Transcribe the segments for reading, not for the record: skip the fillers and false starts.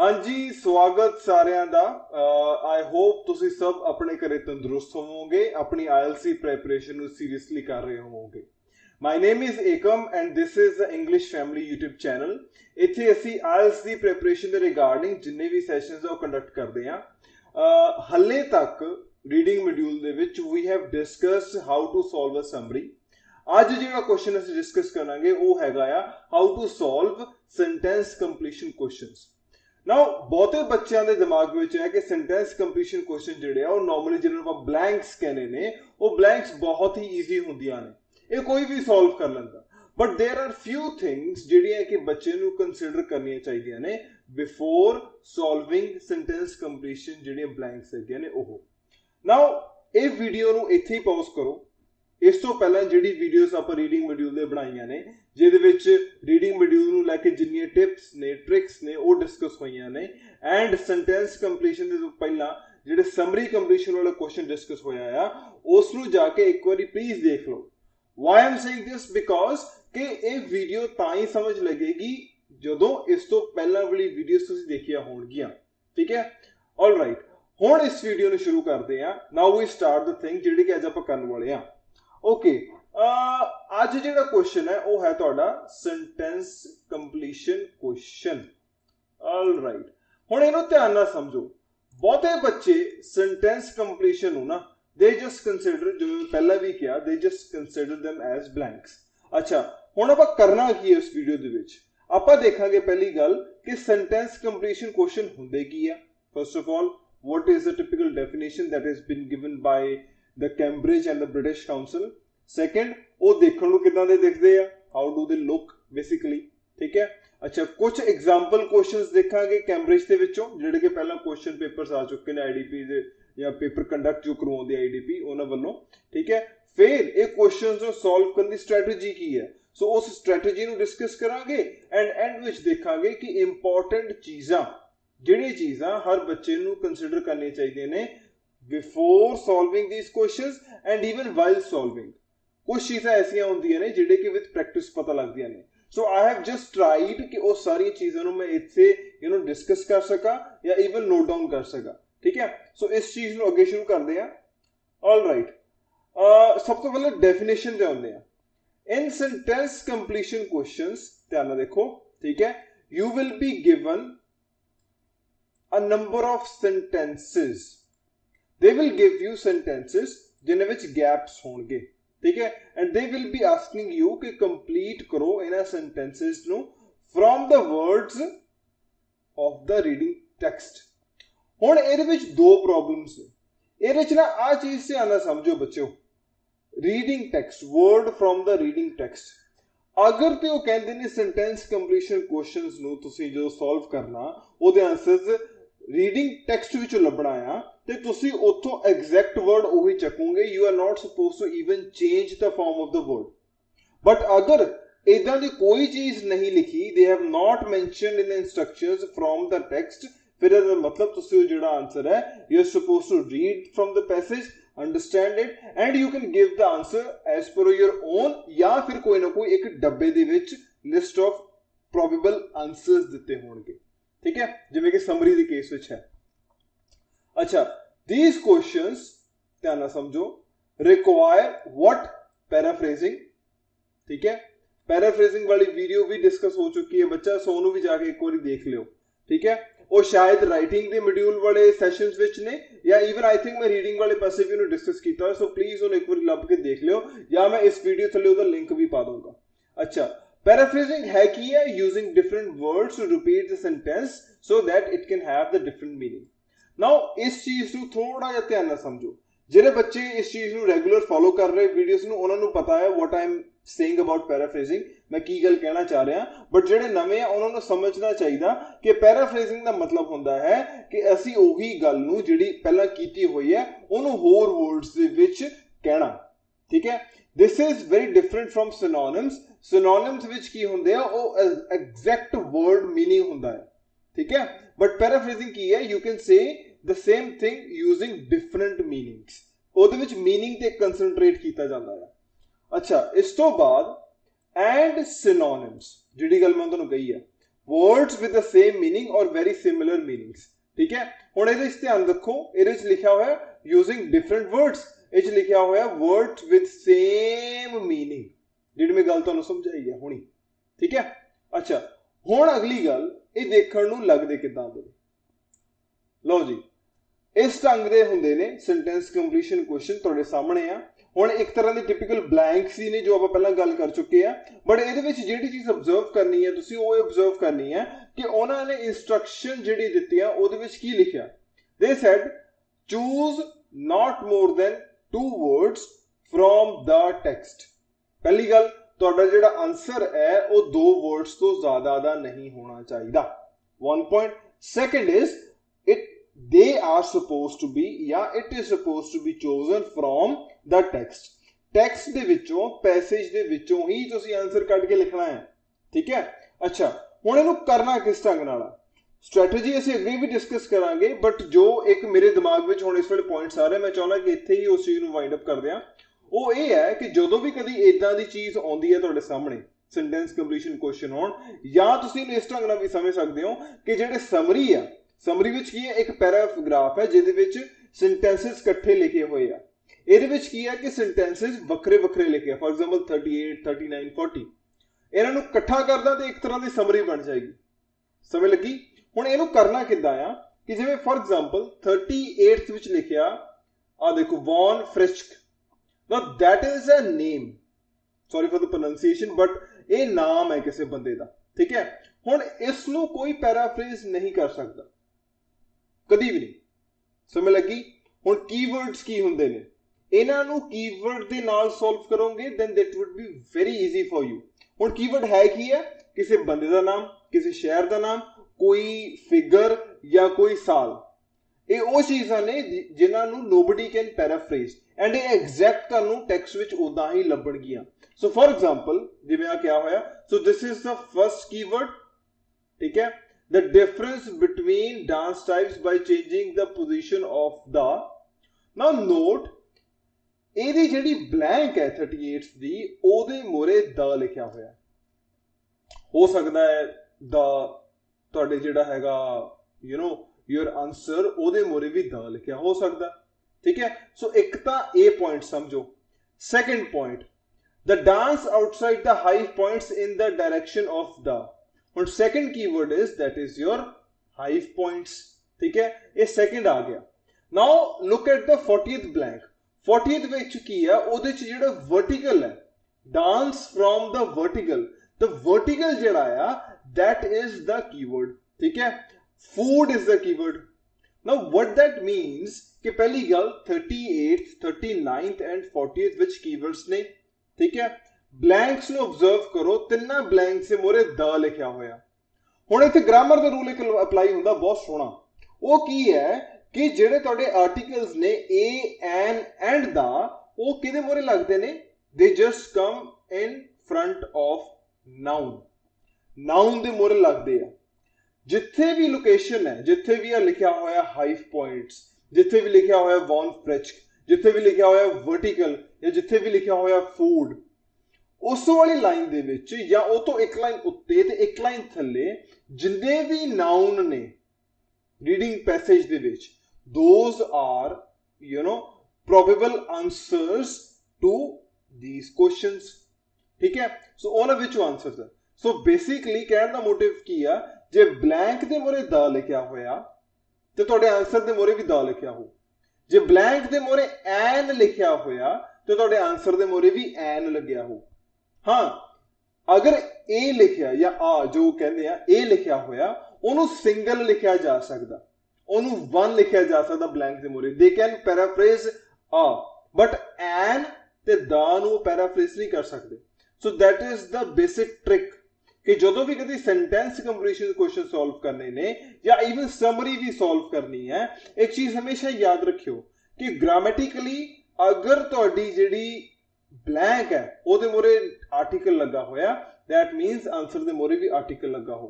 हाँ जी, स्वागत सारिਆਂ ਦਾ। I hope ਤੁਸੀਂ सब अपने घरे तंदुरुस्त होवोगे, अपनी IELTS प्रेपरेशन ਨੂੰ सीरियसली कर रहे होवोगे। My name is Ekam and this is the English Family YouTube channel। ਇੱਥੇ ਅਸੀਂ IELTS ਦੀ ਪ੍ਰੈਪਰੇਸ਼ਨ ਦੇ ਰਿਗਾਰਡਿੰਗ ਜਿੰਨੇ ਵੀ ਸੈਸ਼ਨਸ ਆ ਉਹ ਕੰਡਕਟ ਕਰਦੇ ਹਾਂ। ਹੱਲੇ ਤੱਕ ਰੀਡਿੰਗ ਮੋਡਿਊਲ ਦੇ ਵਿੱਚ we have discussed how to solve a summary। ਅੱਜ ਜਿਹੜਾ ਕੁਐਸਚਨ ਅਸੀਂ ਡਿਸਕਸ ਕਰਾਂਗੇ ਉਹ ਹੈਗਾ ਆ how to solve sentence completion questions। ਨਾਓ ਬਹੁਤੇ ਬੱਚਿਆਂ ਦੇ ਦਿਮਾਗ ਵਿੱਚ ਹੈ ਕਿ ਸੈਂਟੈਂਸ ਕੰਪਲੀਸ਼ਨ ਕੁਐਸਚਨ ਜਿਹੜੇ ਆ ਉਹ ਨਾਰਮਲੀ ਜਿਹਨੂੰ ਆਪਾਂ ਬਲੈਂਕਸ ਕਹਿੰਦੇ ਨੇ, ਉਹ ਬਲੈਂਕਸ ਬਹੁਤ ਹੀ ਈਜ਼ੀ ਹੁੰਦੀਆਂ ਨੇ, ਇਹ ਕੋਈ ਵੀ ਸੋਲਵ ਕਰ ਲੈਂਦਾ। But there are few things ਜਿਹੜੀਆਂ ਕਿ ਬੱਚੇ ਨੂੰ ਕੰਸੀਡਰ ਕਰਨੀਆਂ ਚਾਹੀਦੀਆਂ ਨੇ ਬਿਫੋਰ ਸੋਲਵਿੰਗ ਸੈਂਟੈਂਸ ਕੰਪਲੀਸ਼ਨ ਜਿਹੜੀਆਂ ਬਲੈਂਕਸ ਹੈਗੀਆਂ ਨੇ ਉਹ। ਨਾਓ ਇਹ ਵੀਡੀਓ ਨੂੰ ਇੱਥੇ ਹੀ ਪੌਜ਼ ਕਰੋ। ਇਸ ਤੋਂ ਪਹਿਲਾਂ ਜਿਹੜੀ ਵੀਡੀਓਜ਼ ਆਪਾਂ ਰੀਡਿੰਗ ਮੋਡਿਊਲ ਦੇ ਬਣਾਈਆਂ ਨੇ, ਜਿਹਦੇ ਵਿੱਚ ਰੀਡਿੰਗ ਮੋਡਿਊਲ ਨੂੰ ਲੈ ਕੇ ਜਿੰਨੀਆਂ ਟਿਪਸ ਨੇ, ਟ੍ਰਿਕਸ ਨੇ, ਉਹ ਡਿਸਕਸ ਹੋਈਆਂ ਨੇ। ਐਂਡ ਸੈਂਟੈਂਸ ਕੰਪਲੀਸ਼ਨ ਦੇ ਤੋਂ ਪਹਿਲਾਂ ਜਿਹੜੇ ਸਮਰੀ ਕੰਪਲੀਸ਼ਨ ਵਾਲਾ ਕੁਐਸਚਨ ਡਿਸਕਸ ਹੋਇਆ ਆ, ਉਸ ਨੂੰ ਜਾ ਕੇ ਇੱਕ ਵਾਰੀ ਪਲੀਜ਼ ਦੇਖ ਲਓ। Why am saying this because ਕਿ ਇਹ ਵੀਡੀਓ ਤਾਂ ਹੀ ਸਮਝ ਲੱਗੇਗੀ ਜਦੋਂ ਇਸ ਤੋਂ ਪਹਿਲਾਂ ਵਾਲੀ ਵੀਡੀਓਜ਼ ਤੁਸੀਂ ਦੇਖੀਆਂ ਹੋਣਗੀਆਂ। ਠੀਕ ਹੈ, ਆਲ ਰਾਈਟ। ਹੁਣ ਇਸ ਵੀਡੀਓ ਨੂੰ ਸ਼ੁਰੂ ਕਰਦੇ ਹਾਂ। ਨਾਓ ਵੀ ਸਟਾਰਟ ਦ ਥਿੰਗ ਜਿਹੜੀ ਕਿ ਅੱਜ ਆਪਾਂ ਕਰਨ ਵਾਲੇ ਹਾਂ। ਓਕੇ, ਅੱਜ ਜਿਹੜਾ ਕੁਐਸਚਨ ਹੈ ਉਹ ਹੈ ਤੁਹਾਡਾ sentence completion question. All right, ਹੁਣ ਇਹਨੂੰ ਧਿਆਨ ਨਾਲ ਸਮਝੋ। ਬਹੁਤੇ ਬੱਚੇ ਸੈਂਟੈਂਸ ਕੰਪਲੀਸ਼ਨ ਨੂੰ ਨਾ they just consider, ਜਿਵੇਂ ਮੈਂ ਪਹਿਲਾਂ ਵੀ ਕਿਹਾ, they just consider them as blanks। ਅੱਛਾ, ਹੁਣ ਆਪਾਂ ਕਰਨਾ ਕੀ ਹੈ ਇਸ ਵੀਡੀਓ ਦੇ ਵਿੱਚ? ਆਪਾਂ ਦੇਖਾਂਗੇ ਪਹਿਲੀ ਗੱਲ ਕਿ ਸੈਂਟੈਂਸ ਕੰਪਲੀਸ਼ਨ ਕੁਐਸਚਨ ਹੁੰਦੇ ਕੀ ਆ। First of all, what is the typical definition that has been given by the Cambridge and the British Council। Second, ਉਹ ਦੇਖਣ ਨੂੰ ਕਿਦਾਂ ਦੇ ਦਿਖਦੇ ਆ, how do they look basically। ਠੀਕ ਹੈ, ਅੱਛਾ, ਕੁਝ ਐਗਜ਼ਾਮਪਲ ਕੁਐਸਚਨਸ ਦੇਖਾਂਗੇ ਕੈਂਬਰਿਜ ਦੇ ਵਿੱਚੋਂ, ਜਿਹੜੇ ਕਿ ਪਹਿਲਾਂ ਕੁਐਸਚਨ ਪੇਪਰਸ ਆ ਚੁੱਕੇ ਨੇ IDP ਦੇ, ਜਾਂ ਪੇਪਰ ਕੰਡਕਟ ਜੋ ਕਰਵਾਉਂਦੇ IDP ਉਹਨਾਂ ਵੱਲੋਂ। ਠੀਕ ਹੈ, ਫਿਰ ਇਹ ਕੁਐਸਚਨਸ ਨੂੰ ਸੋਲਵ ਕਰਨ ਦੀ ਸਟ੍ਰੈਟਜੀ ਕੀ ਹੈ, ਸੋ ਉਸ ਸਟ੍ਰੈਟਜੀ ਨੂੰ ਡਿਸਕਸ ਕਰਾਂਗੇ। ਐਂਡ ਵਿੱਚ ਦੇਖਾਂਗੇ ਕਿ ਇੰਪੋਰਟੈਂਟ ਚੀਜ਼ਾਂ, ਜਿਹੜੀਆਂ ਚੀਜ਼ਾਂ ਹਰ ਬੱਚੇ ਨੂੰ ਕੰਸੀਡਰ ਕਰਨੀਆਂ ਚਾਹੀਦੀਆਂ ਨੇ before solving these questions and even while solving. ਕੁਝ ਚੀਜ਼ਾਂ ਐਸੀਆਂ ਹੁੰਦੀਆਂ ਨੇ ਜਿਹੜੇ ਕਿ ਵਿਦ ਪ੍ਰੈਕਟਿਸ ਪਤਾ ਲੱਗਦੀਆਂ ਨੇ। ਸੋ ਆਈ ਹੈਵ ਜਸਟ ਟਰਾਈਡ ਕਿ ਉਹ ਸਾਰੀਆਂ ਚੀਜ਼ਾਂ ਨੂੰ ਮੈਂ ਇੱਥੇ ਡਿਸਕਸ ਕਰ ਸਕਾਂ ਜਾਂ ਈਵਨ ਨੋਟ ਡਾਊਨ ਕਰ ਸਕਾਂ। ਠੀਕ ਹੈ, ਸੋ ਇਸ ਚੀਜ਼ ਨੂੰ ਅੱਗੇ ਸ਼ੁਰੂ ਕਰਦੇ ਹਾਂ। ਆਲ ਰਾਈਟ, ਸਭ ਤੋਂ ਪਹਿਲਾਂ ਡੈਫੀਨੇਸ਼ਨ ਤੇ ਆਉਂਦੇ ਆ। ਇਨ ਸੈਂਟੈਂਸ ਕੰਪਲੀਸ਼ਨ ਕੁਐਸਚਨਸ, ਧਿਆਨ ਨਾਲ ਦੇਖੋ। ਠੀਕ ਹੈ, you will be given a number of sentences। they will give you sentences ਜਿਨ੍ਹਾਂ ਵਿੱਚ gaps ਹੋਣਗੇ। ਠੀਕ ਹੈ, and they will be asking you ਕਿ complete ਕਰੋ ਇਹਨਾਂ sentences ਨੂੰ from the words of the reading text। ਹੁਣ ਇਹਦੇ ਵਿੱਚ ਦੋ ਪ੍ਰੋਬਲਮਸ ਨੇ। ਇਹਦੇ ਵਿੱਚ ਨਾ ਆਹ ਚੀਜ਼ ਧਿਆਨ ਨਾਲ ਸਮਝੋ ਬੱਚਿਓ, reading text, word from the reading text. ਅਗਰ ਤੇ ਉਹ ਕਹਿੰਦੇ ਨੇ ਸੈਂਟੈਂਸ ਕੰਪਲੀਸ਼ਨ ਕੁਐਸਚਨਸ ਨੂੰ ਤੁਸੀਂ ਜਦੋਂ ਸੋਲਵ ਕਰਨਾ, ਉਹਦੇ ਆਨਸਰਸ ਰੀਡਿੰਗ ਟੈਕਸਟ ਵਿੱਚੋਂ ਲੱਭਣਾ ਆ, ਤੇ ਤੁਸੀਂ ਉੱਥੋਂ ਐਗਜ਼ੈਕਟ ਵਰਡ ਉਹੀ ਚੱਕੋਗੇ। You are not suppose to even change the form of the word. But ਅਗਰ ਇਦਾਂ ਦੀ ਕੋਈ ਚੀਜ਼ ਨਹੀਂ ਲਿਖੀ, they have not mentioned in instructions from the text, ਫਿਰ ਇਹਦਾ ਮਤਲਬ ਤੁਸੀਂ ਉਹ ਜਿਹੜਾ ਆਨਸਰ ਹੈ, you are suppose to read from the passage, understand it, and you can give the answer as per your own, ਜਾਂ ਫਿਰ ਕੋਈ ਨਾ ਕੋਈ ਇੱਕ ਡੱਬੇ ਦੇ ਵਿੱਚ ਲਿਸਟ ਆਫ ਪ੍ਰੋਬੇਬਲ ਆਨਸਰਸ ਦਿੱਤੇ ਹੋਣਗੇ। ਠੀਕ ਹੈ, ਜਿਵੇਂ ਕਿ ਸਮਰੀ ਦੇ ਕੇਸ ਵਿੱਚ ਹੈ। ਅੱਛਾ, these questions ਧਿਆਨ ਨਾਲ ਸਮਝੋ, require what? paraphrasing। ਠੀਕ ਹੈ, ਪੈਰਾਫ੍ਰੇਜ਼ਿੰਗ ਵਾਲੀ ਵੀਡੀਓ ਵੀ ਡਿਸਕਸ ਹੋ ਚੁੱਕੀ ਹੈ ਬੱਚਾ, ਸੋ ਉਹਨੂੰ ਵੀ ਜਾ ਕੇ ਇੱਕ ਵਾਰੀ ਦੇਖ ਲਿਓ। ਠੀਕ ਹੈ, ਉਹ ਸ਼ਾਇਦ ਰਾਈਟਿੰਗ ਦੇ ਮੋਡਿਊਲ ਵਾਲੇ ਸੈਸ਼ਨਸ ਵਿੱਚ ਨੇ, ਜਾਂ ਈਵਨ ਆਈ ਥਿੰਕ ਮੈਂ ਰੀਡਿੰਗ ਵਾਲੇ ਪਾਸੇ ਵੀ ਉਹਨੂੰ ਡਿਸਕਸ ਕੀਤਾ, ਸੋ ਪਲੀਜ਼ ਉਹਨੂੰ ਇੱਕ ਵਾਰੀ ਲੱਭ ਕੇ ਦੇਖ ਲਿਓ, ਜਾਂ ਮੈਂ ਇਸ ਵੀਡੀਓ ਥੱਲੇ ਉਹਦਾ ਲਿੰਕ ਵੀ ਪਾ ਦੂੰਗਾ। ਅੱਛਾ, paraphrasing ਹੈ ਕੀ ਹੈ? using different words to repeat the sentence so that it can have the different meaning। now ਇਸ ਚੀਜ਼ ਨੂੰ ਥੋੜਾ ਜਿਹਾ ਧਿਆਨ ਨਾਲ ਸਮਝੋ। ਜਿਹੜੇ ਬੱਚੇ ਇਸ ਚੀਜ਼ ਨੂੰ ਰੈਗੂਲਰ ਫੋਲੋ ਕਰ ਰਹੇ ਵੀਡੀਓਜ਼ ਨੂੰ, ਉਹਨਾਂ ਨੂੰ ਪਤਾ ਹੈ what I am saying about paraphrasing, ਮੈਂ ਕੀ ਗੱਲ ਕਹਿਣਾ ਚਾਹ ਰਿਹਾ। ਬਟ ਜਿਹੜੇ ਨਵੇਂ ਆ ਉਹਨਾਂ ਨੂੰ ਸਮਝਣਾ ਚਾਹੀਦਾ ਕਿ ਪੈਰਾਫ੍ਰੇਜ਼ਿੰਗ ਦਾ ਮਤਲਬ ਹੁੰਦਾ ਹੈ ਕਿ ਅਸੀਂ ਉਹੀ ਗੱਲ ਨੂੰ ਜਿਹੜੀ ਪਹਿਲਾਂ ਕੀਤੀ ਹੋਈ ਹੈ ਉਹਨੂੰ ਹੋਰ ਵਰਡਸ ਦੇ ਵਿੱਚ ਕਹਿਣਾ। ਠੀਕ ਹੈ, this is very different from synonyms। synonyms ਵਿੱਚ ਕੀ ਹੁੰਦੇ ਆ, ਉਹ exact word meaning ਹੁੰਦਾ ਹੈ। ਠੀਕ ਹੈ, but paraphrasing ਕੀ ਹੈ, you can say the same thing using different meanings। ਉਹਦੇ ਵਿੱਚ meaning ਤੇ concentrate ਕੀਤਾ ਜਾਂਦਾ ਹੈ। ਅੱਛਾ, ਇਸ ਤੋਂ ਬਾਅਦ and synonyms, ਜਿਹੜੀ ਗੱਲ ਮੈਂ ਤੁਹਾਨੂੰ ਕਹੀ ਹੈ, words with the same meaning or very similar meanings। ठीक है, हुण इहदे विच ध्यान रखो, इहदे विच लिखा होया using different words, इह च लिखा होया words with same meaning, जिहड़ी मैं गल तुहानूं समझाई है हुणी। ठीक है, अच्छा हुण अगली गल, ये देखण नूं लगदे किदां दे? लो जी, इस ढंग दे हुंदे ने सेंटेंस कंप्लीशन क्वेश्चन तुहाडे सामने आ। हुण एक तरह की टिपिकल ब्लैंक्स ही ने जो आप पहला गल कर चुके हैं, बट इहदे विच जिहड़ी चीज ऑब्जर्व करनी है तुसीं वो ऑब्जर्व करनी है कि उन्होंने इंस्ट्रक्शन जिहड़ी दित्ती है उहदे विच की लिखिया। They said choose not more than 2 words from the text. पहली गल, तुहाडा जिहड़ा आंसर है वो 2 words तो ज्यादा दा नहीं होना चाहिए। 1 point। Second is it they are supposed to be या it is supposed to be chosen from the text। Text दे विचों, पैसेज दे विचों ही तुसीं आंसर कट के लिखना है। ठीक है, अच्छा हुण इहनूं करना किस ढंग नाल? स्ट्रैटेजी असीं अगे भी डिस्कस करांगे, बट जो एक मेरे दिमाग विच हुण इस वेले पॉइंट्स आ रहे, मैं चाहुंदा कि इत्थे ही उस चीज नूं वाइंड अप कर दियां। वो ये है कि जदों भी कदी इदां दी चीज आउंदी है तुहाडे सामने सेंटेंस कंप्लीशन क्वेश्चन होण, या तुसीं इस ढंग नाल भी समझ सकदे हो कि जिहड़े समरी आ, समरी विच की है, एक पैराग्राफ है जिहदे विच सेंटेंसेस इकट्ठे लिखे हुए आ। इहदे विच की है कि सेंटेंसेस वखरे वखरे लिखे, फॉर एग्जांपल 38, 39, 40, इन्हां नूं इकट्ठा करदा ते एक तरह की समरी बन जाएगी। समझ लगी? हुण इहनूं करना किदां आ कि जिवें फॉर एग्जांपल 38 विच लिखिया, आ देखो Von Frisk, now that is a name, sorry for the pronunciation, but ये नाम है किसी बंदे दा। ठीक है, हुण इस नूं कोई पैराफ्रेज नहीं कर सकता कदी भी नहीं। समझ लगी? हुण कीवर्ड्स की हुंदे ने, इन्हां नूं कीवर्ड दे नाल सॉल्व करोगे then that would be very easy for you. हुण कीवर्ड है की है? किसी बंदे दा नाम, किसी शहर दा नाम, कोई फिगर या कोई साल। ये वो चीज़ां ने जिन्हां नूं नोबडी कैन पैराफ्रेज, एंड ये एग्जैक्ट तुहानूं टैक्स्ट विच उदां ही लभणगियां। सो फॉर एग्जांपल जिवें आ क्या होया, so this is the first keyword. ठीक है, the difference between dance types by changing the position of the। now note ਇਹਦੀ ਜਿਹੜੀ blank है 38 ਦੀ, ਉਹਦੇ ਮੋਰੇ the ਲਿਖਿਆ ਹੋਇਆ। ਹੋ ਸਕਦਾ ਹੈ the ਤੁਹਾਡੇ ਜਿਹੜਾ ਹੈਗਾ your answer ਉਹਦੇ ਮੋਰੇ ਵੀ the ਲਿਖਿਆ ਹੋ ਸਕਦਾ। ਠੀਕ ਹੈ, ਸੋ ਇੱਕ ਤਾਂ ਇਹ ਪੁਆਇੰਟ ਸਮਝੋ। Second point, the dance outside the hive points in the direction of the। और second keyword is that is your hive points. ठीक है, ये सेकंड आ गया। Now look at the 40th blank. 40th विच की है, ओदे च जेड़ा वर्टिकल है, dance from the vertical, the vertical जेड़ा है दैट इज द कीवर्ड। ठीक है, food is the keyword. Now what that means कि पहली गल 38th, 39th and 40th which keywords ने। ठीक है, ब्लैंक्स ਨੂੰ ऑब्जर्व करो, ਤਿੰਨਾਂ ਬਲੈਂਕ से मोरे द लिखा होया। ਹੁਣ ਇੱਥੇ ਗ੍ਰਾਮਰ ਦਾ ਰੂਲ ਇੱਕ ਅਪਲਾਈ ਹੁੰਦਾ ਬਹੁਤ ਸੋਹਣਾ। ਉਹ ਕੀ ਹੈ ਕਿ ਜਿਹੜੇ ਤੁਹਾਡੇ ਆਰਟੀਕਲਸ ਨੇ a, an and the, ਉਹ ਕਿਹਦੇ ਮੋਰੇ ਲੱਗਦੇ ਨੇ? they just come in front of noun। noun ਦੇ ਮੋਰੇ ਲੱਗਦੇ ਆ। ਜਿੱਥੇ ਵੀ ਲੋਕੇਸ਼ਨ ਹੈ, ਜਿੱਥੇ ਵੀ ਆ ਲਿਖਿਆ ਹੋਇਆ ਹਾਈਵ ਪੁਆਇੰਟਸ, ਜਿੱਥੇ ਵੀ ਲਿਖਿਆ ਹੋਇਆ ਵੌਨ ਫ੍ਰਿਸਕ, ਜਿੱਥੇ ਵੀ ਲਿਖਿਆ ਹੋਇਆ वर्टिकल, ਜਾਂ ਜਿੱਥੇ ਵੀ ਲਿਖਿਆ ਹੋਇਆ ਫੂਡ, उस वाली लाइन दे विच या वो तो एक लाइन उत्ते ते एक लाइन थल्ले जिन्ने भी नाउन ने रीडिंग पैसेज दे विच, those are probable answers to these questions. ठीक है, सो उन्हां विचों आंसर्स है। सो बेसिकली कहण दा मोटिव की आ, जे ब्लैंक दे मोरे द लिखिया होया ते तुहाडे आंसर दे मोरे भी द लिखिया हो। जे ब्लैंक दे मोरे एन लिखिया होया ते तुहाडे आंसर दे मोरे भी एन लग्या हो। हाँ, अगर ए लिखिया या आ जो कहते हैं ए लिखिया होया, उन्हों सिंगल लिखिया जा सकता, उन्हों वन लिखिया जा सकता ब्लैंक दे मोरे। दे कैन पैराफ्रेज आ, बट एन ते दा नूं पैराफ्रेज नहीं कर सकते। So that is the basic trick कि जदों भी कभी सेंटेंस कंप्लीशन क्वेश्चन सॉल्व करने ने या इवन समरी भी सॉल्व करनी है, एक चीज हमेशा याद रखियो कि ग्रामेटिकली अगर तुहाडी जिहड़ी ब्लैंक है ओदे मोरे आर्टिकल लगा होया, दैट मीन्स आंसर दे मोरे भी आर्टिकल लगा हो।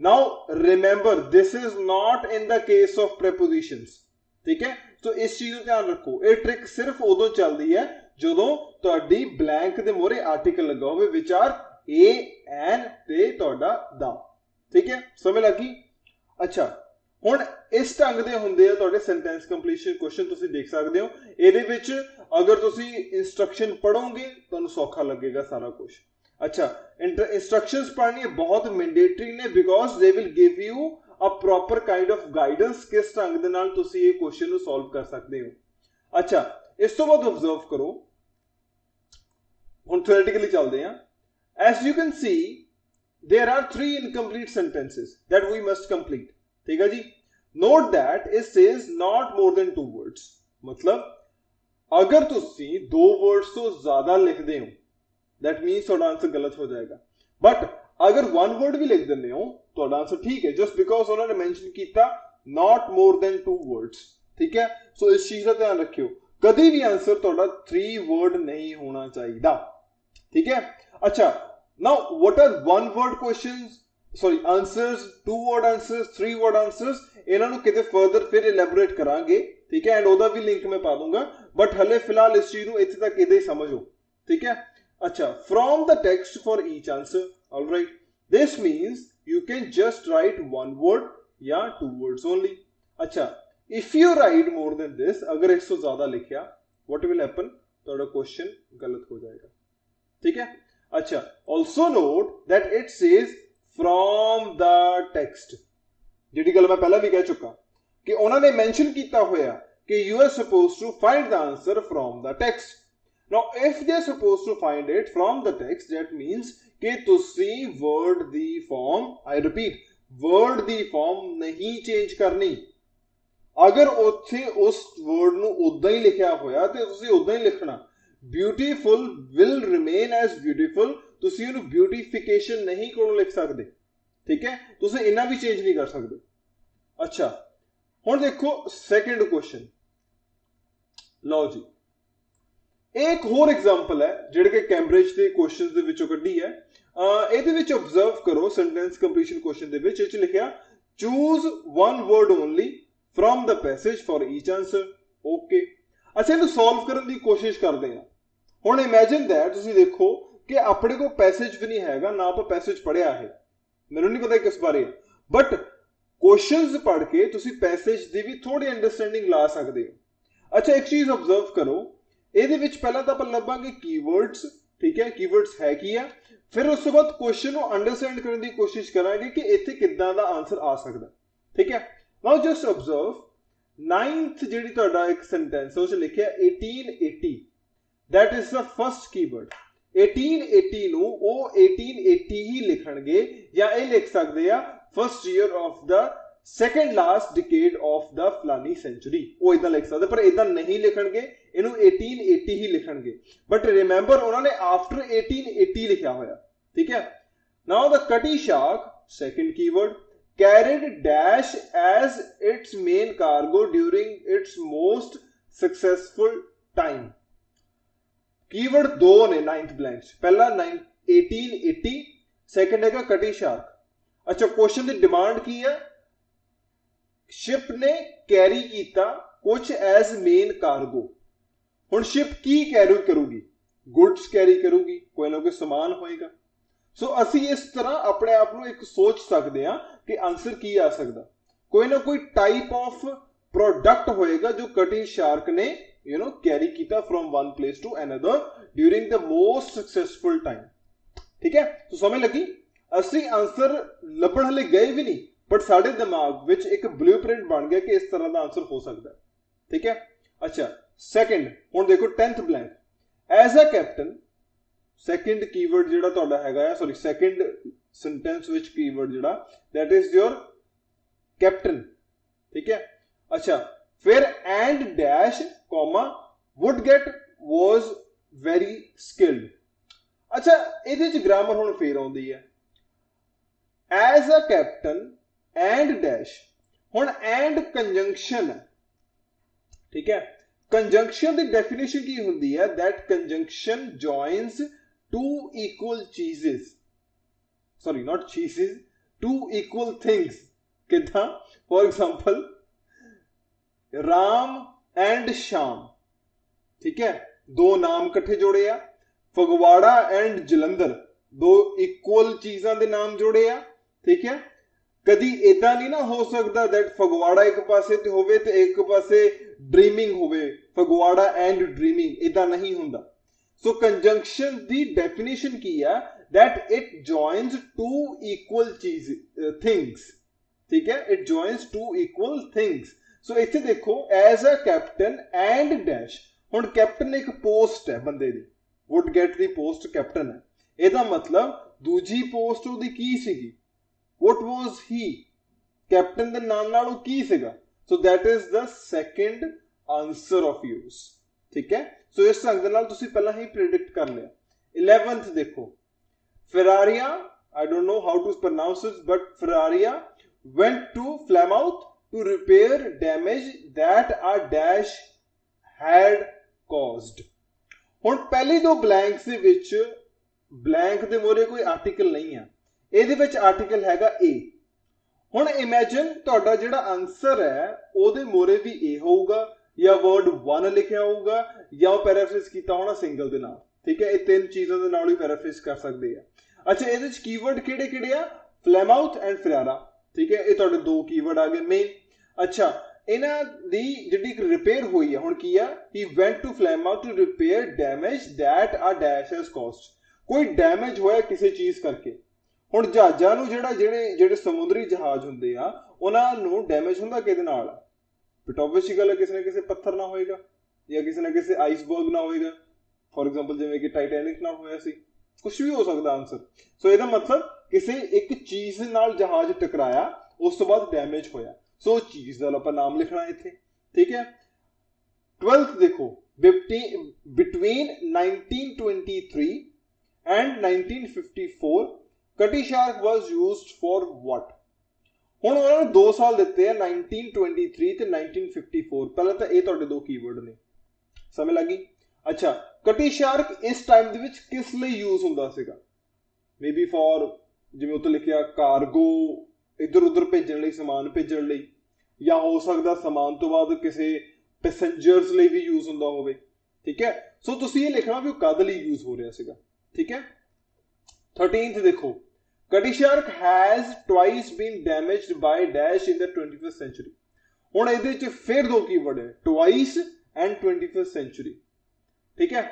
Now remember this is not in the case of prepositions. ठीक है, तो इस चीज को ध्यान रखो। ये ट्रिक सिर्फ उदों चलती है जदों तुहाडी ब्लैंक दे मोरे आर्टिकल लगा होवे, विच आर ए, एन ते तुहाडा दा। ठीक है, समझ लगी। अच्छा ਹੁਣ ਇਸ ਢੰਗ ਦੇ ਹੁੰਦੇ ਆ ਤੁਹਾਡੇ ਸੈਂਟੈਂਸ ਕੰਪਲੀਸ਼ਨ ਕੁਐਸਚਨ, ਤੁਸੀਂ ਦੇਖ ਸਕਦੇ ਹੋ। ਇਹਦੇ ਵਿੱਚ ਅਗਰ ਤੁਸੀਂ ਇੰਸਟਰਕਸ਼ਨ ਪੜੋਗੇ ਤੁਹਾਨੂੰ ਸੌਖਾ ਲੱਗੇਗਾ ਸਾਰਾ ਕੁਝ। अच्छा इंस्ट्रक्शंस पढ़नी बहुत मैंडेटरी ने because they will give you a proper kind of guidance किस ढंग दे नाल तुसी ये क्वेश्चन नु सॉल्व कर सकते हो। अच्छा इस तो बाद ऑब्जर्व करो, हुण थ्योरेटिकली चलते हैं। As you can see there are 3 incomplete sentences that we must complete, ठीक है जी। Note that it says not more than 2 words, मतलब अगर तुसी 2 वर्ड्स तो ज्यादा लिखते हो दैट मीन्स ਤੁਹਾਡਾ आंसर गलत हो जाएगा। बट अगर 1 वर्ड भी लिख देते हो ਤੁਹਾਡਾ आंसर ठीक है, जस्ट बिकॉज उन्होंने मेंशन किया नॉट मोर देन 2 वर्ड्स, ठीक है। सो इस चीज का ध्यान रखियो, कभी भी आंसर ਤੁਹਾਡਾ 3 वर्ड नहीं होना चाहिए, ठीक है। अच्छा now what are 1 word questions, sorry answers, 2 word answers, 3 word answers, ਇਹਨਾਂ ਨੂੰ ਕਿਤੇ ਫਰਦਰ ਫਿਰ ਇਲੈਬੋਰੇਟ ਕਰਾਂਗੇ, ठीक है। एंड ਉਹਦਾ भी लिंक मैं पा दूंगा, बट हले फिलहाल इस चीज ਨੂੰ ਇੱਥੇ तक ਇਹਦੇ समझो, ठीक है। अच्छा from the text for each answer, all right, this means you can just write 1 word या 2 words only। अच्छा if you write more than this, अगर इससे ज्यादा लिखा what will happen, थोड़ा क्वेश्चन गलत हो जाएगा, ठीक है। अच्छा also note that it says from the text, जिहड़ी गल मैं पहला भी कह चुका कि उन्होंने मेंशन किया होया कि you are supposed to find the answer from the text। Now if they are supposed to find it from the text, that means कि तुसी word the form, I repeat, word the form नहीं change करनी। अगर उत्थे उस word ਨੂੰ उदा ही लिखा होया ते तुसी उदा ही लिखना। Beautiful will remain as beautiful, तुसी उन्हें beautification नहीं कोलों लिख सकते, ठीक है, तुसी इन्ना भी change नहीं कर सकते। अच्छा हुण देखो सेकंड क्वेश्चन, लो जी एक होर एग्जाम्पल है जिहड़े कि कैम्ब्रिज के क्वेश्चन दे विचों कड्ढी है। ਇਹਦੇ ਵਿੱਚ ऑब्जर्व करो सेंटेंस कंप्लीशन क्वेश्चन दे विच इच लिखिया choose 1 word only from the passage for each answer, okay. अच्छा ਇਹਨੂੰ सॉल्व करने की कोशिश करते हैं। हुण इमेजिन दैट तुसीं देखो कि अपने को पैसेज भी नहीं हैगा, ना आप पैसेज पढ़िया है, मैनूं नहीं पता किस बारे, बट क्वेश्चंस पढ़ के तुसीं पैसेज दी भी थोड़ी अंडरस्टैंडिंग ला सकते हो। अच्छा एक चीज ऑब्जर्व करो, ਇਹਦੇ ਵਿੱਚ ਪਹਿਲਾਂ ਤਾਂ ਆਪਾਂ ਲੱਭਾਂਗੇ ਕੀਵਰਡਸ, ਠੀਕ ਹੈ, ਕੀਵਰਡਸ ਹੈ ਕੀ ਆ, ਫਿਰ ਉਸ ਤੋਂ ਬਾਅਦ ਕੁਐਸਚਨ ਨੂੰ ਅੰਡਰਸਟੈਂਡ ਕਰਨ ਦੀ ਕੋਸ਼ਿਸ਼ ਕਰਾਂਗੇ ਕਿ ਇੱਥੇ ਕਿੱਦਾਂ ਦਾ ਆਨਸਰ ਆ ਸਕਦਾ, ਠੀਕ ਹੈ। ਨਾਓ ਜਸਟ ਆਬਜ਼ਰਵ 9th ਜਿਹੜੀ ਤੁਹਾਡਾ ਇੱਕ ਸੈਂਟੈਂਸ ਉਹ ਚ ਲਿਖਿਆ 1880, that is the first keyword। 1880 ਨੂੰ ਉਹ 1880 ਹੀ ਲਿਖਣਗੇ ਜਾਂ ਇਹ ਲਿਖ ਸਕਦੇ ਆ first year of the second last decade of the फलानी century, ਉਹ ਇਦਾਂ ਲਿਖ ਸਕਦੇ, ਪਰ ਇਦਾਂ ਨਹੀਂ ਲਿਖਣਗੇ, ਇਹਨੂੰ 1880 ਹੀ ਲਿਖਣਗੇ। ਬਟ ਰਿਮੈਂਬਰ ਉਹਨਾਂ ਨੇ ਆਫਟਰ 1880 ਲਿਖਿਆ ਹੋਇਆ, ਠੀਕ ਹੈ। Now the Cutty Sark, second keyword, carried dash as its main cargo during its most successful time। Keyword दो ने 9th blank, पहला 1880, सेकंड हैगा कटी शार्क। अच्छा क्वेश्चन की डिमांड की है, शिप ने कैरी किया कुछ एज मेन कार्गो। हुण शिप की कैरी करूगी, गुड्स कैरी करूगी, कोई ना कोई समान होएगा। सो असी इस तरह अपने आप को एक सोच सकते हैं कि आंसर की आ सकता, कोई ना कोई टाइप ऑफ प्रोडक्ट होएगा जो कटी शार्क ने कैरी किया from one place to another during the most successful time, ठीक है। तो समझ लगी, असी आंसर लभण हले गए भी नहीं, बट साडे दिमाग विच एक ब्लूप्रिंट बन गया कि इस तरह का आंसर हो सकता है, ठीक है। अच्छा सेकंड हुण देखो 10th blank, as a captain, second keyword जिहड़ा तुहाडा हैगा, सॉरी सेकंड सेंटेंस विच कीवर्ड जिहड़ा दैट इज योर कैप्टन, ठीक है। अच्छा फिर and dash comma would get was very skilled. अच्छा इहदे च ग्रामर हुण फेर आउंदी है, as a captain and dash, हुण एंड कंजंक्शन है, ठीक है। कंजंक्शन की डेफिनेशन की होंदी है, that conjunction joins two equal चीजेस, सॉरी नॉट चीजेस, टू इक्वल थिंग्स। कितना, for example Ram and Shyam, ठीक है, दो नाम इकट्ठे जोड़े आ। फगवाड़ा एंड जलंधर, दो इक्वल चीजां दे नाम जोड़े आ, ठीक है। कदी इदा नहीं ना हो सकता दैट फगवाड़ा एक पासे ते होवे ते एक पासे ड्रीमिंग होवे, फगवाड़ा एंड ड्रीमिंग, इदा नहीं हुंदा। सो कंजंक्शन दी डेफिनेशन की है that it joins two equal चीज थिंग्स, ठीक है, it joins two equal things. So इत्थे देखो as a captain and dash, हुण कैप्टन एक पोस्ट है बंदे दी, वुड गेट दी पोस्ट कैप्टन है, ਇਹਦਾ मतलब दूजी पोस्ट ਉਹਦੀ ਕੀ ਸੀਗੀ, what was he, कैप्टन ਦੇ ਨਾਮ ਨਾਲ ਉਹ ਕੀ ਸੀਗਾ। so that is the second answer of yours, ठीक है। so ਇਸ ਢੰਗ ਦੇ ਨਾਲ ਤੁਸੀਂ ਪਹਿਲਾਂ ਹੀ predict ਕਰ ਲਿਆ। 11th ਦੇਖੋ, Ferraria, I don't know how to pronounce this, but Ferraria went to Plymouth to repair damage that a dash had caused। ਹੁਣ ਪਹਿਲੀ ਦੋ ਬਲੈਂਕਸ ਦੇ ਵਿੱਚ ਬਲੈਂਕ ਦੇ ਮੋਰੇ ਕੋਈ ਆਰਟੀਕਲ ਨਹੀਂ ਆ, ਇਹਦੇ ਵਿੱਚ ਆਰਟੀਕਲ ਹੈਗਾ A। ਹੁਣ ਇਮੇਜਿਨ ਤੁਹਾਡਾ ਜਿਹੜਾ ਆਨਸਰ ਹੈ ਉਹਦੇ ਮੋਰੇ ਵੀ A ਹੋਊਗਾ ਜਾਂ ਵਰਡ 1 ਲਿਖਿਆ ਹੋਊਗਾ ਜਾਂ ਉਹ ਪੈਰਾਫ੍ਰੇਜ਼ ਕੀਤਾ ਹੋਣਾ ਸਿੰਗਲ ਦੇ ਨਾਲ, ਠੀਕ ਹੈ। ਇਹ ਤਿੰਨ ਚੀਜ਼ਾਂ ਦੇ ਨਾਲ ਹੀ ਪੈਰਾਫ੍ਰੇਜ਼ ਕਰ ਸਕਦੇ ਆ। ਅੱਛਾ, ਇਹਦੇ ਵਿੱਚ ਕੀਵਰਡ ਕਿਹੜੇ ਕਿਹੜੇ ਆ, ਫਲੈਮਾਊਥ ਐਂਡ ਫਰਾਰਾ, ਠੀਕ ਹੈ, ਇਹ ਤੁਹਾਡੇ ਦੋ ਕੀਵਰਡ ਆ ਗਏ ਮੇਨ। ਅੱਛਾ, ਇਹਨਾਂ ਦੀ ਜਿਹੜੀ ਇੱਕ ਰਿਪੇਅਰ ਹੋਈ ਹੈ, ਹੁਣ ਕੀ ਆ, he went to Falmouth to repair damage that a dash has caused, ਕੋਈ ਡੈਮੇਜ ਹੋਇਆ ਕਿਸੇ ਚੀਜ਼ ਕਰਕੇ। ਹੁਣ ਜਹਾਜ਼ਾਂ ਨੂੰ ਜਿਹੜੇ ਸਮੁੰਦਰੀ ਜਹਾਜ਼ ਹੁੰਦੇ ਆ ਉਹਨਾਂ ਨੂੰ ਡੈਮੇਜ ਹੁੰਦਾ ਕਿਹਦੇ ਨਾਲ, ਬਟ ਆਬਵੀਅਸਲੀ ਗੱਲ ਹੈ ਕਿਸੇ ਨਾ ਕਿਸੇ ਪੱਥਰ ਨਾਲ ਹੋਏਗਾ ਜਾਂ ਕਿਸੇ ਨਾ ਕਿਸੇ ਆਈਸਬਰਗ ਨਾਲ ਹੋਏਗਾ, ਫॉर एग्जांपल ਜਿਵੇਂ ਕਿ ਟਾਈਟੈਨਿਕ ਨਾਲ ਹੋਇਆ ਸੀ, ਕੁਝ ਵੀ ਹੋ ਸਕਦਾ ਆਨਸਰ। ਸੋ ਇਹਦਾ ਮਤਲਬ ਕਿਸੇ ਇੱਕ ਚੀਜ਼ ਨਾਲ ਜਹਾਜ਼ ਟਕਰਾਇਆ, ਉਸ ਤੋਂ ਬਾਅਦ ਡੈਮੇਜ ਹੋਇਆ, ਸੋ ਚੀਜ਼ ਦਾ ਆਪਾਂ ਨਾਮ ਲਿਖਣਾ ਇੱਥੇ, ਠੀਕ ਹੈ। 12th ਦੇਖੋ, between 1923 and 1954 cutty shark was used for what। ਹੁਣ ਉਹਨਾਂ ਨੇ 2 ਸਾਲ ਦਿੱਤੇ ਆ, 1923 ਤੇ 1954। ਪਹਿਲਾਂ ਤਾਂ ਇਹ ਤੁਹਾਡੇ ਦੋ ਕੀਵਰਡ ਨੇ, ਸਮਝ ਲੱਗੀ। ਅੱਛਾ, ਕਟੀ ਸ਼ਾਰਕ ਇਸ ਟਾਈਮ ਦੇ ਵਿੱਚ ਕਿਸ ਲਈ ਯੂਜ਼ ਹੁੰਦਾ ਸੀਗਾ, ਮੇਬੀ ਫॉर, ਜਿਵੇਂ ਉੱਤੇ ਲਿਖਿਆ ਕਾਰਗੋ, ਇੱਧਰ ਉੱਧਰ ਭੇਜਣ ਲਈ, ਸਮਾਨ ਭੇਜਣ ਲਈ, ਜਾਂ ਹੋ ਸਕਦਾ ਸਮਾਨ ਤੋਂ ਬਾਅਦ ਕਿਸੇ ਪੈਸੇਂਜਰਸ ਲਈ ਵੀ ਯੂਜ਼ ਹੁੰਦਾ ਹੋਵੇ, ਠੀਕ ਹੈ। ਸੋ ਤੁਸੀਂ ਇਹ ਲਿਖਣਾ ਵੀ ਉਹ ਕਦ ਲਈ ਯੂਜ਼ ਹੋ ਰਿਹਾ ਸੀਗਾ, ਠੀਕ ਹੈ। 13th ਦੇਖੋ, Cutty Sark has twice been damaged by dash in the 21st century। ਹੁਣ ਇਹਦੇ ਚ ਫਿਰ ਦੋ ਕੀਵਰਡ ਹੈ, ਟਵਾਈਸ ਐਂਡ 21st century, ਠੀਕ ਹੈ।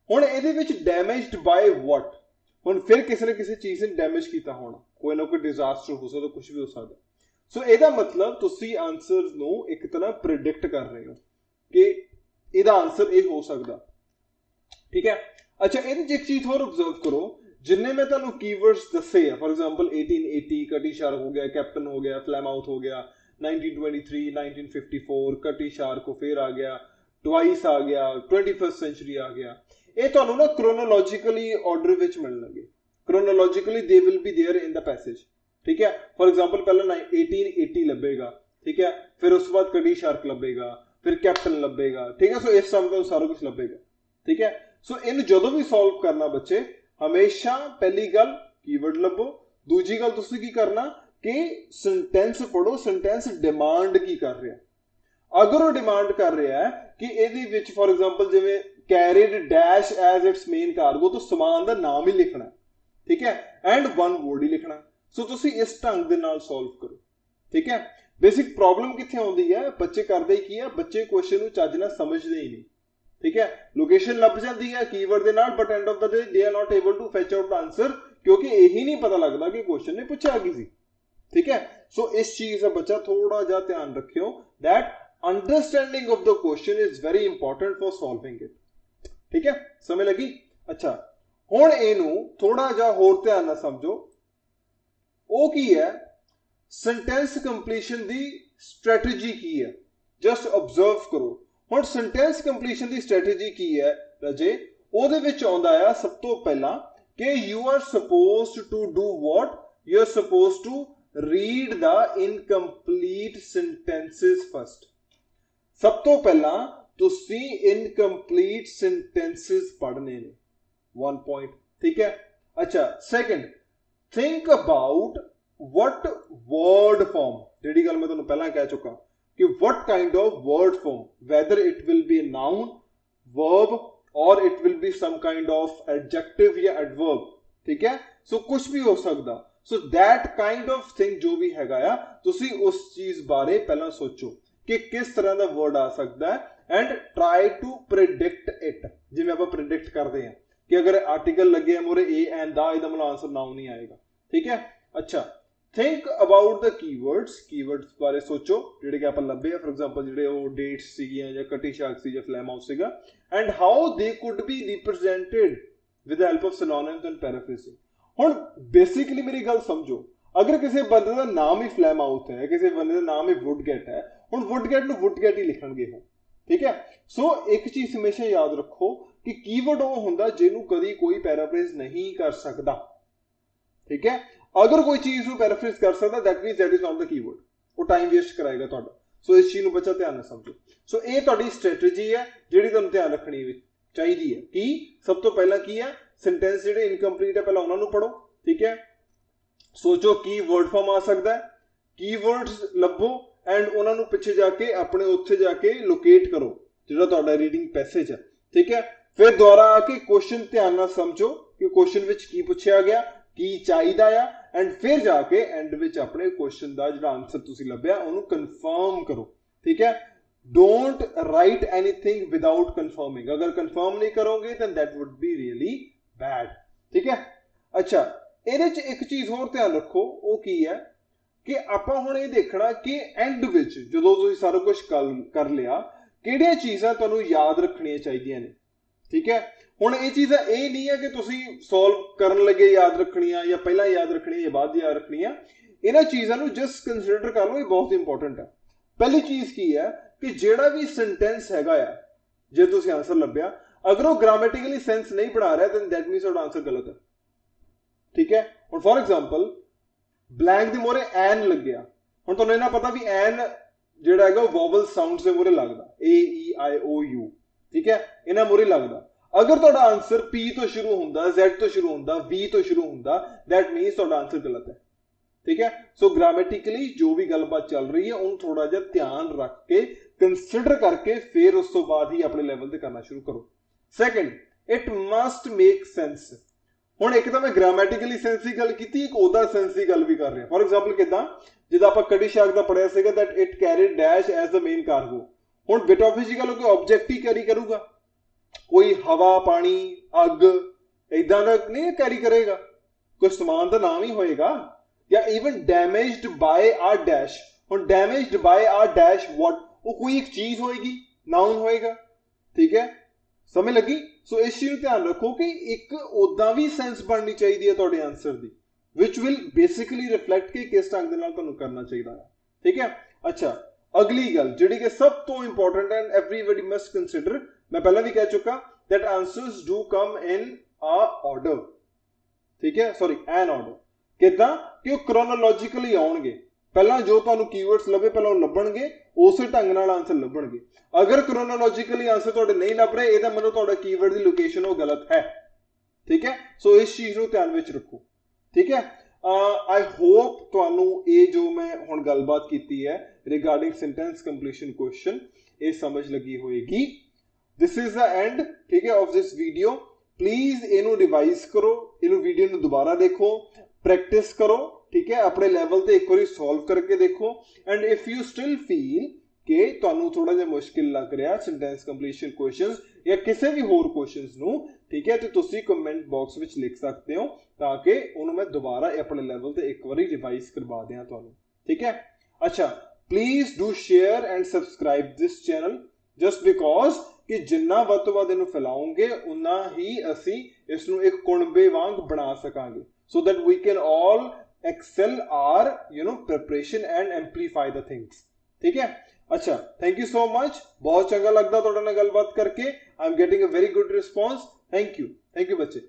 ਹੁਣ ਇਹਦੇ ਵਿੱਚ ਡੈਮੇਜਡ ਬਾਈ ਵਾਟ, ਹੁਣ ਫਿਰ ਕਿਸੇ ਨਾ ਕਿਸੇ ਚੀਜ਼ ਨੇ ਡੈਮੇਜ ਕੀਤਾ ਹੋਣਾ, ਕੋਈ ਨਾ ਕੋਈ ਡਿਜ਼ਾਸਟਰ ਹੋ ਸਕਦਾ, ਕੁਝ ਵੀ ਹੋ ਸਕਦਾ। ਸੋ ਇਹਦਾ ਮਤਲਬ ਤੁਸੀਂ ਆਨਸਰ ਨੂੰ ਇੱਕ ਤਰ੍ਹਾਂ ਪ੍ਰਿਡਿਕਟ ਕਰ ਰਹੇ ਹੋ ਕਿ ਇਹਦਾ ਆਨਸਰ ਇਹ ਹੋ ਸਕਦਾ, ਠੀਕ ਹੈ। ਅੱਛਾ, ਇਹਦੇ 'ਚ ਇੱਕ ਚੀਜ਼ ਹੋਰ ਆਬਜ਼ਰਵ ਕਰੋ, जिन्ने मैं तुहानू कीवर्ड्स दसे है, फॉर एग्जांपल 1880 कटी शार्क हो गया, कैप्टन हो गया, फ्लैमाउथ हो गया, 1923 1954 कटी शार्क को फिर आ गया, ट्वाइस आ गया, 21st सेंचुरी आ गया, ये तुहानू ना क्रोनोलॉजिकली ऑर्डर विच मिलणगे, chronologically they will be there in the passage, ठीक है। फॉर एग्जांपल पहला 1880 लभेगा, ठीक है, फिर उस बाद कटी शार्क लभेगा, फिर कैप्टन लभेगा, ठीक है। सो इस टाइम तो सारा कुछ लभेगा, ठीक है। सो इन जदों भी सॉल्व करना बच्चे, हमेशा पहली गल कीवर्ड लभो, दूजी गल तुसी की करना कि सेंटेंस पढ़ो, सेंटेंस डिमांड की कर रहा है। अगर वो डिमांड कर रहा है कि ਇਹਦੇ ਵਿੱਚ फॉर एग्जांपल जिवें carried dash as its main cargo, तो समान ਦਾ ਨਾਮ ਹੀ ਲਿਖਣਾ, ठीक है, एंड वन वर्ड ही लिखना। सो तुसी इस ढंग ਦੇ ਨਾਲ सॉल्व करो, ठीक है। बेसिक प्रॉब्लम कित्थे आउंदी है, बच्चे करदे की है, बच्चे क्वेश्चन ਨੂੰ ਚੱਜ ਨਾਲ ਸਮਝਦੇ ਹੀ ਨਹੀਂ, ठीक है। लोकेशन लभ जाती है कीवर्ड के नाल, but end of the day they are not able to fetch out the answer, क्योंकि यही नहीं पता लगता कि क्वेश्चन ने पूछा की सी, ठीक है। सो इस चीज का बच्चा थोड़ा जा ध्यान रखियो that understanding of the question is very important for solving it, ठीक है, समझ लगी। अच्छा, हुण इहनू थोड़ा जा होर ध्यान नाल समझो, वो की है सेंटेंस कंप्लीशन दी स्ट्रैटेजी की है, जस्ट ऑब्जर्व करो। ਹੁਣ ਸੈਂਟੈਂਸ ਕੰਪਲੀਸ਼ਨ ਦੀ ਸਟ੍ਰੈਟੇਜੀ ਕੀ ਹੈ ਰਾਜੇ, ਉਹਦੇ ਵਿੱਚ ਆਉਂਦਾ ਆ ਸਭ ਤੋਂ ਪਹਿਲਾਂ ਕਿ you are supposed to do what, you are supposed to read the incomplete sentences first. ਸਭ ਤੋਂ ਪਹਿਲਾਂ ਤੁਸੀਂ ਇਨਕੰਪਲੀਟ ਸੈਂਟੈਂਸਸ ਪੜ੍ਹਨੇ ਨੇ, 1 ਪੁਆਇੰਟ, ਠੀਕ ਹੈ। ਅੱਛਾ, second, think about what word form, ਜਿਹੜੀ ਗੱਲ ਮੈਂ ਤੁਹਾਨੂੰ ਪਹਿਲਾਂ ਕਹਿ ਚੁੱਕਾ कि what kind of word form, whether it will be a noun, verb or it will be some kind of adjective या adverb, ठीक है। सो कुछ भी हो सकता, so that kind of thing ਜੋ ਵੀ ਹੈਗਾ ਆ, ਤੁਸੀਂ ਉਸ ਚੀਜ਼ ਬਾਰੇ ਪਹਿਲਾਂ ਸੋਚੋ ਕਿ ਕਿਸ ਤਰ੍ਹਾਂ ਦਾ ਵਰਡ ਆ ਸਕਦਾ ਹੈ ਐਂਡ ਟਰਾਈ ਟੂ ਪ੍ਰਿਡਿਕਟ ਇਟ। ਜਿਵੇਂ ਆਪਾਂ ਪ੍ਰਿਡਿਕਟ ਕਰਦੇ ਹਾਂ ਕਿ ਅਗਰ ਆਰਟੀਕਲ ਲੱਗੇ ਮੋਰੇ ਏ ਐਂਡ ਦਾ, ਇਹਦਾ ਮਤਲਬ ਆਂਸਰ ਨਾਉਨ ਨਹੀਂ ਆਏਗਾ। ਠੀਕ ਹੈ, ਅੱਛਾ think about the keywords, keywords ਬਾਰੇ ਸੋਚੋ ਜਿਹੜੇ ਕਿ ਆਪਾਂ ਲੱਭੇ ਆ, ਫॉर ਐਗਜ਼ਾਮਪਲ ਜਿਹੜੇ ਉਹ ਡੇਟਸ ਸੀਗੀਆਂ ਜਾਂ ਕਟੀ ਸ਼ਾਕ ਸੀ ਜਾਂ ਫਲੈਮ ਹਾਊਸ ਸੀਗਾ, and how they could be represented with the help of synonyms and paraphrasing. ਹੁਣ ਬੇਸਿਕਲੀ ਮੇਰੀ ਗੱਲ ਸਮਝੋ, ਅਗਰ ਕਿਸੇ ਬੰਦੇ ਦਾ ਨਾਮ ਹੀ ਫਲੈਮ ਹਾਊਸ ਹੈ, ਕਿਸੇ ਬੰਦੇ ਦਾ ਨਾਮ ਹੀ ਵੁੱਡਗੇਟ ਹੈ, ਹੁਣ ਵੁੱਡਗੇਟ ਨੂੰ ਵੁੱਡਗੇਟ ਹੀ ਲਿਖਣਗੇ ਉਹ। ਠੀਕ ਹੈ, ਸੋ ਇੱਕ ਚੀਜ਼ ਹਮੇਸ਼ਾ ਯਾਦ ਰੱਖੋ ਕਿ ਕੀਵਰਡ ਉਹ ਹੁੰਦਾ ਜਿਹਨੂੰ ਕਦੀ ਕੋਈ ਪੈਰਾਫ੍ਰੇਜ਼ ਨਹੀਂ ਕਰ ਸਕਦਾ। ਠੀਕ ਹੈ, ਅਗਰ ਕੋਈ ਚੀਜ਼ ਨੂੰ ਪੈਰਾਫ੍ਰੇਜ਼ ਕਰ ਸਕਦਾ that means that is not the keyword, ਉਹ ਟਾਈਮ ਵੇਸਟ ਕਰਾਏਗਾ ਤੁਹਾਡਾ। ਸੋ ਇਸ ਚੀਜ਼ ਨੂੰ ਬੱਚਾ ਧਿਆਨ ਨਾਲ ਸਮਝੋ। ਸੋ ਇਹ ਤੁਹਾਡੀ ਸਟ੍ਰੈਟਜੀ ਹੈ ਜਿਹੜੀ ਤੁਹਾਨੂੰ ਧਿਆਨ ਰੱਖਣੀ ਚਾਹੀਦੀ ਹੈ। ਕੀ ਸਭ ਤੋਂ ਪਹਿਲਾਂ ਕੀ ਹੈ, ਸੈਂਟੈਂਸ ਜਿਹੜੇ ਇਨਕੰਪਲੀਟ ਹੈ ਪਹਿਲਾਂ ਉਹਨਾਂ ਨੂੰ ਪੜੋ। ਠੀਕ ਹੈ, ਸੋਚੋ ਕੀ ਵਰਡ ਫਾਰਮ ਆ ਸਕਦਾ ਹੈ, ਕੀਵਰਡਸ ਲੱਭੋ ਐਂਡ ਉਹਨਾਂ ਨੂੰ ਪਿੱਛੇ ਜਾ ਕੇ ਆਪਣੇ ਉੱਥੇ ਜਾ ਕੇ ਲੋਕੇਟ ਕਰੋ ਜਿਹੜਾ ਤੁਹਾਡਾ ਰੀਡਿੰਗ ਪੈਸੇਜ ਹੈ। ਠੀਕ ਹੈ, ਫਿਰ ਦੁਬਾਰਾ ਆ ਕੇ ਕੁਐਸਚਨ ਧਿਆਨ ਨਾਲ ਸਮਝੋ ਕਿ ਕੁਐਸਚਨ ਵਿੱਚ ਕੀ ਪੁੱਛਿਆ ਗਿਆ, ਕੀ ਚਾਹੀਦਾ ਆ, ਐਂਡ ਫਿਰ ਜਾ ਕੇ ਐਂਡ ਵਿੱਚ ਆਪਣੇ ਕੁਐਸਚਨ ਦਾ ਜਿਹੜਾ ਆਨਸਰ ਤੁਸੀਂ ਲੱਭਿਆ ਉਹਨੂੰ ਕਨਫਰਮ ਕਰੋ। ਠੀਕ ਹੈ, don't write anything without confirming. ਅਗਰ ਕਨਫਰਮ ਨਹੀਂ ਕਰੋਗੇ ਤਾਂ that would be really bad. ਠੀਕ ਹੈ, ਅੱਛਾ ਇਹਦੇ 'ਚ ਇੱਕ ਚੀਜ਼ ਹੋਰ ਧਿਆਨ ਰੱਖੋ, ਉਹ ਕੀ ਹੈ ਕਿ ਆਪਾਂ ਹੁਣ ਇਹ ਦੇਖਣਾ ਕਿ ਐਂਡ ਵਿੱਚ ਜਦੋਂ ਤੁਸੀਂ ਸਾਰਾ ਕੁਝ ਕਰ ਲਿਆ ਕਿਹੜੀਆਂ ਚੀਜ਼ਾਂ ਤੁਹਾਨੂੰ ਯਾਦ ਰੱਖਣੀਆਂ ਚਾਹੀਦੀਆਂ ਨੇ। ਠੀਕ ਹੈ, ਹੁਣ ਇਹ ਚੀਜ਼ਾਂ ਇਹ ਨਹੀਂ ਹੈ ਕਿ ਤੁਸੀਂ ਸੋਲਵ ਕਰਨ ਲੱਗੇ ਯਾਦ ਰੱਖਣੀਆਂ ਜਾਂ ਪਹਿਲਾਂ ਯਾਦ ਰੱਖਣੀਆਂ ਜਾਂ ਬਾਅਦ ਯਾਦ ਰੱਖਣੀਆਂ। ਇਹਨਾਂ ਚੀਜ਼ਾਂ ਨੂੰ ਜਸਟ ਕੰਸੀਡਰ ਕਰ ਲਓ, ਇਹ ਬਹੁਤ ਇੰਪੋਰਟੈਂਟ ਹੈ। ਪਹਿਲੀ ਚੀਜ਼ ਕੀ ਹੈ ਕਿ ਜਿਹੜਾ ਵੀ ਸੈਂਟੈਂਸ ਹੈਗਾ ਆ, ਜੇ ਤੁਸੀਂ ਆਨਸਰ ਲੱਭਿਆ, ਅਗਰ ਉਹ ਗ੍ਰਾਮੈਟਿਕਲੀ ਸੈਂਸ ਨਹੀਂ ਬਣਾ ਰਿਹਾ ਦੈਨ ਦੈਟ ਮੀਨਸ ਤੁਹਾਡਾ ਆਨਸਰ ਗਲਤ ਹੈ। ਠੀਕ ਹੈ, ਹੁਣ ਫॉर ਐਗਜ਼ਾਮਪਲ ਬਲੈਂਕ ਦੇ ਮੋਰੇ ਐਨ ਲੱਗਿਆ, ਹੁਣ ਤੁਹਾਨੂੰ ਇਹਨਾਂ ਪਤਾ ਵੀ ਐਨ ਜਿਹੜਾ ਹੈਗਾ ਉਹ ਵੋਵਲ ਸਾਊਂਡਸ ਦੇ ਮੋਰੇ ਲੱਗਦਾ, AEIOU। ਠੀਕ ਹੈ, ਇਹਨਾਂ ਮੋਰੇ ਲੱਗਦਾ। ਅਗਰ ਤੁਹਾਡਾ ਆਨਸਰ P ਤੋਂ ਸ਼ੁਰੂ ਹੁੰਦਾ, Z ਤੋਂ ਸ਼ੁਰੂ ਹੁੰਦਾ, V ਤੋਂ ਸ਼ੁਰੂ ਹੁੰਦਾ, ਦੈਟ ਮੀਨਸ ਤੁਹਾਡਾ ਆਨਸਰ ਗਲਤ ਹੈ। ਠੀਕ ਹੈ, ਸੋ ਗ੍ਰਾਮੈਟਿਕਲੀ ਜੋ ਵੀ ਗੱਲਬਾਤ ਚੱਲ ਰਹੀ ਹੈ ਉਹਨੂੰ ਥੋੜਾ ਜਿਹਾ ਧਿਆਨ ਰੱਖ ਕੇ ਕੰਸੀਡਰ ਕਰਕੇ ਫਿਰ ਉਸ ਤੋਂ ਬਾਅਦ ਹੀ ਆਪਣੇ ਲੈਵਲ ਤੇ ਕਰਨਾ ਸ਼ੁਰੂ ਕਰੋ। Second, it must make sense. ਹੁਣ ਇੱਕ ਤਾਂ ਮੈਂ ਗ੍ਰਾਮੈਟਿਕਲੀ ਸੈਂਸ ਦੀ ਗੱਲ ਕੀਤੀ, ਇੱਕ ਉਹਦਾ ਸੈਂਸ ਦੀ ਗੱਲ ਵੀ ਕਰ ਰਿਹਾ। ਫॉर ਐਗਜ਼ਾਮਪਲ ਕਿਦਾਂ, ਜਿੱਦਾਂ ਆਪਾਂ ਕੜੀ ਸ਼ਾਕ ਦਾ ਪੜਿਆ ਸੀਗਾ that it carried dash as the main cargo. ਹੁਣ ਬਿਟ ਆਫ ਫਿਜ਼ੀਕਲ ਕੋਈ ਆਬਜੈਕਟ ਹੀ ਕੈਰੀ ਕਰੂਗਾ, ਕੋਈ ਹਵਾ, ਪਾਣੀ, ਅੱਗ ਇਦਾਂ ਦਾ ਨਹੀਂ ਕੈਰੀ ਕਰੇਗਾ, ਕੋਈ ਸਮਾਨ ਦਾ ਨਾਮ ਹੀ ਹੋਏਗਾ। ਜਾਂ ਇਵਨ ਡੈਮੇਜਡ ਬਾय ਆ ਡੈਸ਼, ਹੁਣ ਡੈਮੇਜਡ ਬਾय ਆ ਡੈਸ਼ ਵਾਟ, ਉਹ ਕੋਈ ਇੱਕ ਚੀਜ਼ ਹੋਏਗੀ, ਨਾउन ਹੋਏਗਾ। ਠੀਕ ਹੈ, ਸਮਝ ਲੱਗੀ। ਸੋ ਇਸ ਚੀਜ਼ ਨੂੰ ਧਿਆਨ ਰੱਖੋ ਕਿ ਇੱਕ ਉਦਾਂ ਵੀ ਸੈਂਸ ਬਣਨੀ ਚਾਹੀਦੀ ਹੈ ਤੁਹਾਡੇ answer the, which will basically reflect ਕਿ ਕਿਸ ਢੰਗ ਦੇ ਨਾਲ ਤੁਹਾਨੂੰ ਕਰਨਾ ਚਾਹੀਦਾ ਹੈ। ਠੀਕ ਹੈ, ਅੱਛਾ ਅਗਲੀ ਗੱਲ ਜਿਹੜੀ ਕਿ ਸਭ ਤੋਂ important and everybody must consider, ਮੈਂ ਪਹਿਲਾਂ ਵੀ ਕਹਿ ਚੁੱਕਾ that answers do come in a order। ਠੀਕ ਹੈ, ਸੌਰੀ ਐਨ ਆਰਡਰ। ਕਿਦਾਂ ਕਿ ਉਹ ਕ੍ਰੋਨੋਲੋਜੀਕਲੀ ਆਉਣਗੇ, ਪਹਿਲਾਂ ਜੋ ਤੁਹਾਨੂੰ ਕੀਵਰਡਸ ਲੱਭੇ ਪਹਿਲਾਂ ਉਹ ਲੱਭਣਗੇ, ਉਸੇ ਢੰਗ ਨਾਲ ਆਨਸਰ ਲੱਭਣਗੇ। ਅਗਰ ਕ੍ਰੋਨੋਲੋਜੀਕਲੀ ਆਨਸਰ ਤੁਹਾਡੇ ਨਹੀਂ ਲੱਭ ਰਹੇ, ਇਹਦਾ ਮਤਲਬ ਤੁਹਾਡਾ ਕੀਵਰਡ ਦੀ ਲੋਕੇਸ਼ਨ ਉਹ ਗਲਤ ਹੈ। ਠੀਕ ਹੈ, ਸੋ ਇਸ ਚੀਜ਼ ਨੂੰ ਧਿਆਨ ਵਿੱਚ ਰੱਖੋ। ਠੀਕ ਹੈ, ਆਈ ਹੋਪ ਤੁਹਾਨੂੰ ਇਹ ਜੋ ਮੈਂ ਹੁਣ ਗੱਲਬਾਤ ਕੀਤੀ ਹੈ ਰਿਗਾਰਡਿੰਗ ਸੈਂਟੈਂਸ ਕੰਪਲੀਸ਼ਨ ਕੁਐਸਚਨ ਇਹ ਸਮਝ ਲੱਗੀ ਹੋਏਗੀ। This is the end, ठीक है, of this video। प्लीज ਇਹਨੂੰ ਰਿਵਾਈਜ਼ ਕਰੋ, ਇਹਨੂੰ ਵੀਡੀਓ ਨੂੰ ਦੁਬਾਰਾ ਦੇਖੋ, ਪ੍ਰੈਕਟਿਸ ਕਰੋ। ਠੀਕ ਹੈ, ਆਪਣੇ ਲੈਵਲ ਤੇ ਇੱਕ ਵਾਰੀ ਸੋਲਵ ਕਰਕੇ ਦੇਖੋ। And if you still feel ਕਿ ਤੁਹਾਨੂੰ ਥੋੜਾ ਜਿਹਾ ਮੁਸ਼ਕਿਲ ਲੱਗ ਰਿਹਾ ਸੈਂਟੈਂਸ ਕੰਪਲੀਸ਼ਨ ਕੁਐਸਚਨਸ ਜਾਂ ਕਿਸੇ ਵੀ ਹੋਰ ਕੁਐਸਚਨਸ ਨੂੰ, ਠੀਕ ਹੈ, ਤੇ ਤੁਸੀਂ ਕਮੈਂਟ ਬਾਕਸ ਵਿੱਚ ਲਿਖ ਸਕਦੇ ਹੋ ਤਾਂ ਕਿ ਉਹਨੂੰ ਮੈਂ ਦੁਬਾਰਾ ਆਪਣੇ ਲੈਵਲ ਤੇ ਇੱਕ ਵਾਰੀ ਰਿਵਾਈਜ਼ ਕਰਵਾ ਦਿਆਂ ਤੁਹਾਨੂੰ। ਠੀਕ ਹੈ, ਅੱਛਾ please do share and subscribe this channel just because ਕਿ ਜਿੰਨਾ ਵੱਧ ਤੋਂ ਵੱਧ ਇਹਨੂੰ ਫੈਲਾਉਂਗੇ ਉਨਾ ਹੀ ਅਸੀਂ ਇਸ ਨੂੰ ਇੱਕ ਕੁਣਬੇ ਵਾਂਗ ਬਣਾ ਸਕਾਂਗੇ, so that we can all excel our preparation and amplify the things। ਠੀਕ ਹੈ, ਅੱਛਾ ਥੈਂਕ ਯੂ ਸੋ ਮਚ, ਬਹੁਤ ਚੰਗਾ ਲੱਗਦਾ ਤੁਹਾਡੇ ਨਾਲ ਗੱਲਬਾਤ ਕਰਕੇ। I am getting a very good response. Thank you ਬੱਚੇ।